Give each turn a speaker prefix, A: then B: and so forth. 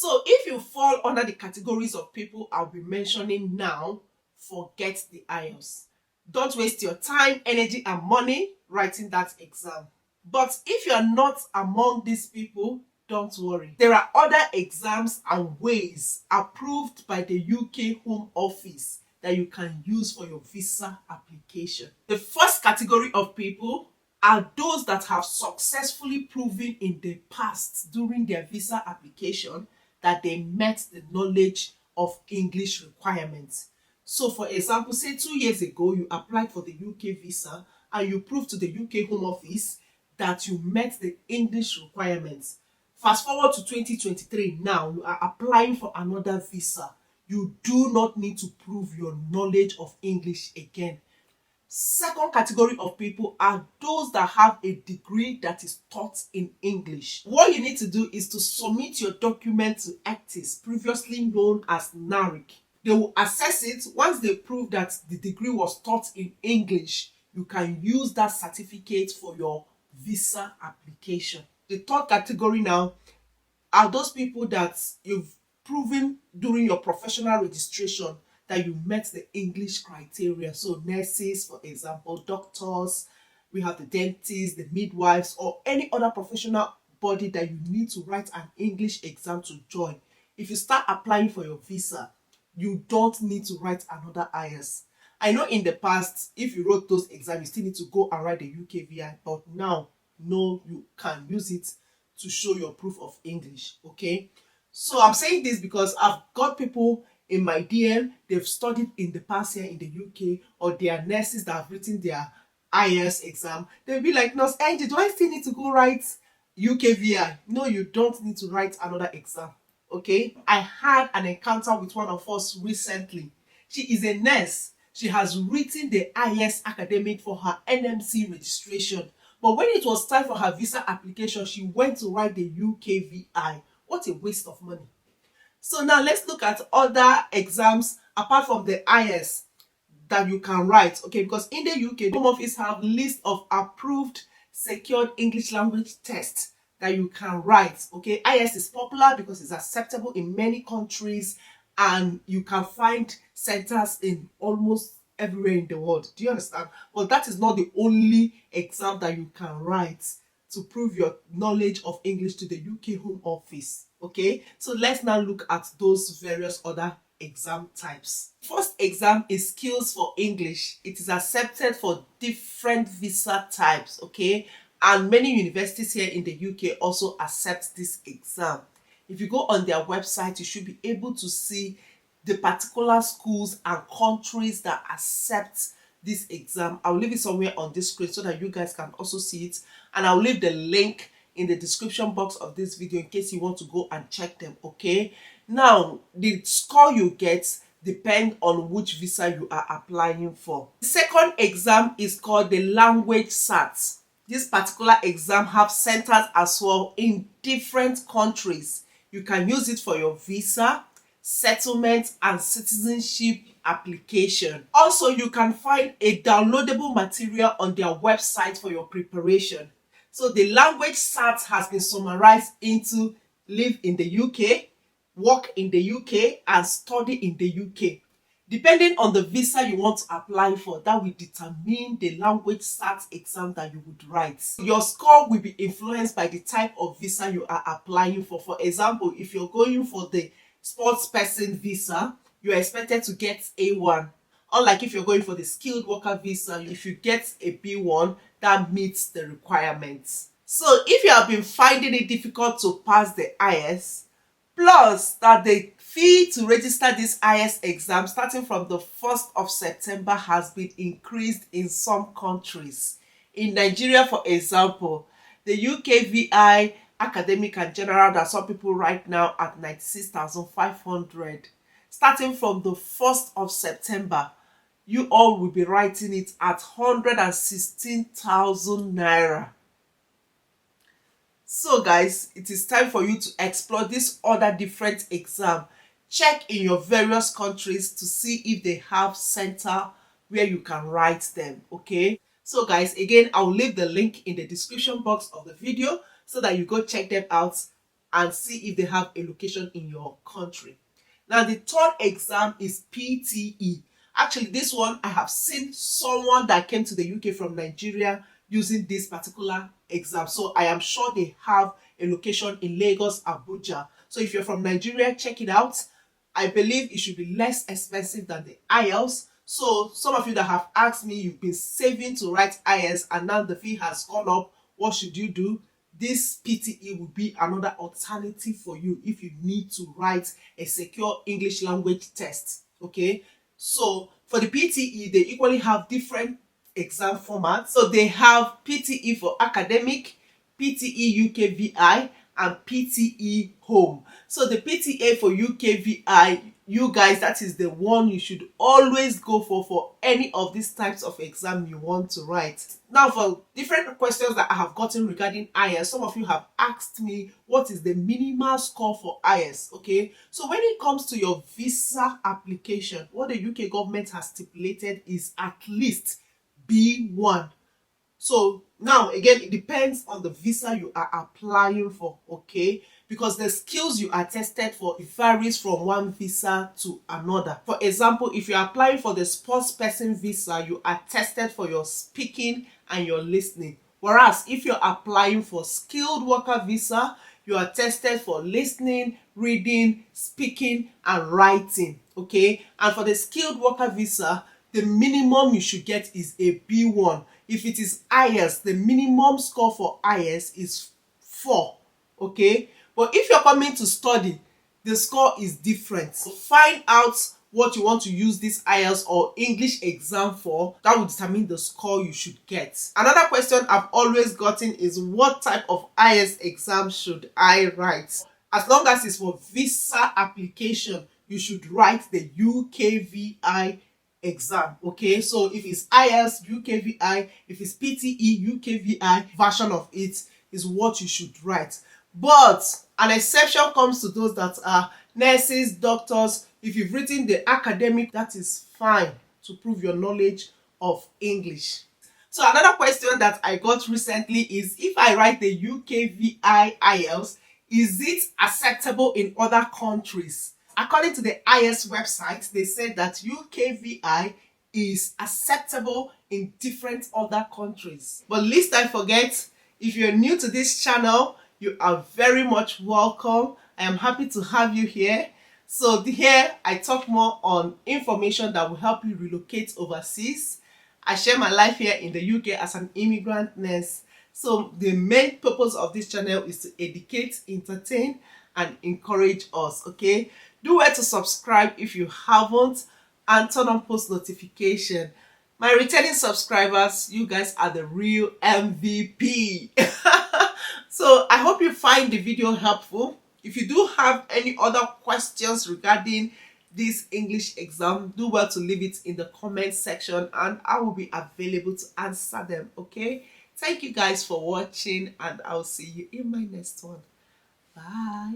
A: So if you fall under the categories of people I'll be mentioning now, forget the IELTS. Don't waste your time, energy and money writing that exam. But if you are not among these people, don't worry. There are other exams and ways approved by the UK Home Office that you can use for your visa application. The first category of people are those that have successfully proven in the past during their visa application that they met the knowledge of English requirements. So for example, say 2 years ago you applied for the UK visa and you proved to the UK Home Office that you met the English requirements. Fast forward to 2023, now you are applying for another visa. You do not need to prove your knowledge of English again. Second category of people are those that have a degree that is taught in English. What you need to do is to submit your document to ECCTIS, previously known as NARIC. They will assess it. Once they prove that the degree was taught in English, you can use that certificate for your visa application. The third category now are those people that you've proven during your professional registration that you met the English criteria. So nurses, for example, doctors, we have the dentists, the midwives, or any other professional body that you need to write an English exam to join. If you start applying for your visa, you don't need to write another IELTS. I know in the past, if you wrote those exams, you still need to go and write the UKVI, but now, no, you can use it to show your proof of English, okay? So I'm saying this because I've got people in my DM, they've studied in the past here in the UK, or they are nurses that have written their IELTS exam. They'll be like, Nurse Angie, do I still need to go write UKVI? No, you don't need to write another exam, okay? I had an encounter with one of us recently. She is a nurse. She has written the IELTS academic for her NMC registration. But when it was time for her visa application, she went to write the UKVI. What a waste of money. So now let's look at other exams apart from the IELTS that you can write, okay? Because in the UK, the Home Office have a list of approved secured English language tests that you can write, okay? IELTS is popular because it's acceptable in many countries and you can find centers in almost everywhere in the world. Do you understand? But that is not the only exam that you can write to prove your knowledge of English to the UK Home Office, okay? So let's now look at those various other exam types. First exam is Skills for English. It is accepted for different visa types, okay? And many universities here in the UK also accept this exam. If you go on their website, you should be able to see the particular schools and countries that accept this exam. I'll leave it somewhere on this screen so that you guys can also see it, and I'll leave the link in the description box of this video in case you want to go and check them, okay? Now, the score you get depends on which visa you are applying for. The second exam is called the Language SAT. This particular exam have centers as well in different countries. You can use it for your visa, settlement and citizenship application. Also, you can find a downloadable material on their website for your preparation. So the Language SAT has been summarized into live in the UK, work in the UK, and study in the UK. Depending on the visa you want to apply for, that will determine the Language SAT exam that you would write. Your score will be influenced by the type of visa you are applying for. For example, if you're going for the sports person visa, you're expected to get A1. Unlike if you're going for the skilled worker visa, if you get a B1, that meets the requirements. So if you have been finding it difficult to pass the IELTS, plus that the fee to register this IELTS exam starting from the 1st of September has been increased in some countries. In Nigeria, for example, the UKVI academic and general that some people write now at 96,500. Starting from the 1st of September, you all will be writing it at 116,000 naira. So guys, it is time for you to explore this other different exam. Check in your various countries to see if they have center where you can write them, okay? So guys, again, I'll leave the link in the description box of the video so that you go check them out. and see if they have a location in your country. Now, the third exam is PTE. Actually, this one, I have seen someone that came to the UK from Nigeria using this particular exam. So I am sure they have a location in Lagos, Abuja. So if you're from Nigeria, check it out. I believe it should be less expensive than the IELTS. So some of you that have asked me, you've been saving to write IELTS and now the fee has gone up, what should you do? This PTE will be another alternative for you if you need to write a secure English language test. Okay, so for the PTE, they equally have different exam formats. So they have PTE for academic, PTE UKVI, and PTE home. So the PTE for UKVI, you guys, that is the one you should always go for any of these types of exam you want to write. Now, for different questions that I have gotten regarding IELTS, some of you have asked me what is the minimal score for IELTS. Okay, so when it comes to your visa application, what the UK government has stipulated is at least B1. So now again, it depends on the visa you are applying for, okay? Because the skills you are tested for, it varies from one visa to another. For example, if you are applying for the sports person visa, you are tested for your speaking and your listening. Whereas if you're applying for skilled worker visa, you are tested for listening, reading, speaking, and writing, okay? And for the skilled worker visa, the minimum you should get is a B1. If it is IELTS, the minimum score for IELTS is 4, okay? But if you're coming to study, the score is different. So find out what you want to use this IELTS or English exam for. That will determine the score you should get. Another question I've always gotten is, what type of IELTS exam should I write? As long as it's for visa application, you should write the UKVI exam, okay? So if it's IELTS UKVI, if it's PTE UKVI, version of it is what you should write. But an exception comes to those that are nurses, doctors. If you've written the academic, that is fine to prove your knowledge of English. So another question that I got recently is, if I write the UKVI IELTS, is it acceptable in other countries? According to the IELTS website, they said that UKVI is acceptable in different other countries. But lest I forget, if you're new to this channel, you are very much welcome. I am happy to have you here. So here I talk more on information that will help you relocate overseas. I share my life here in the UK as an immigrant nurse. So the main purpose of this channel is to educate, entertain, and encourage us, okay? Do well to subscribe if you haven't, and turn on post notification. My returning subscribers, you guys are the real MVP. So I hope you find the video helpful. If you do have any other questions regarding this English exam, do well to leave it in the comment section and I will be available to answer them, okay? Thank you guys for watching and I'll see you in my next one. Bye.